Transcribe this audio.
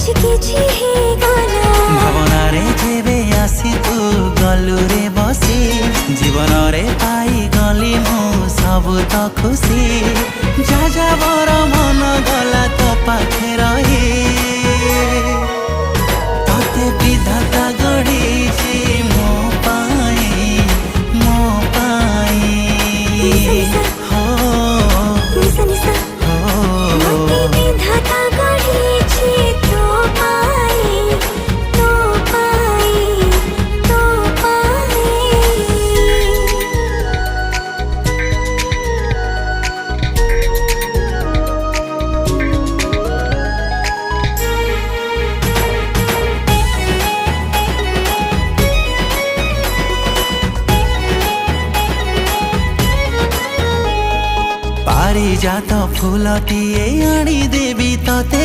କିଛି ହେଇଗଲା ଭାବନାରେ ଯେବେ ଆସି ତୁ ଗଲୁ ରେ ବସି ଜୀବନରେ ପାଇଗଲି ମୁଁ ସବୁ ତ ଖୁସି ଯାଯାବର ମନ ଗଲା ତୋ ପାଖେ ରହି ତତେ ବିଧାତା ଗଢ଼ିଛି ମୋ ପାଇଁ ନିଶା ନିଶା ମତେ ବିଧାତା ଗଢ଼ିଛି ତୋ ପାଇଁ ତୋ ପାଇଁ ତୋ ପାଇଁ पारिजात फूलटिए आनी देवी तते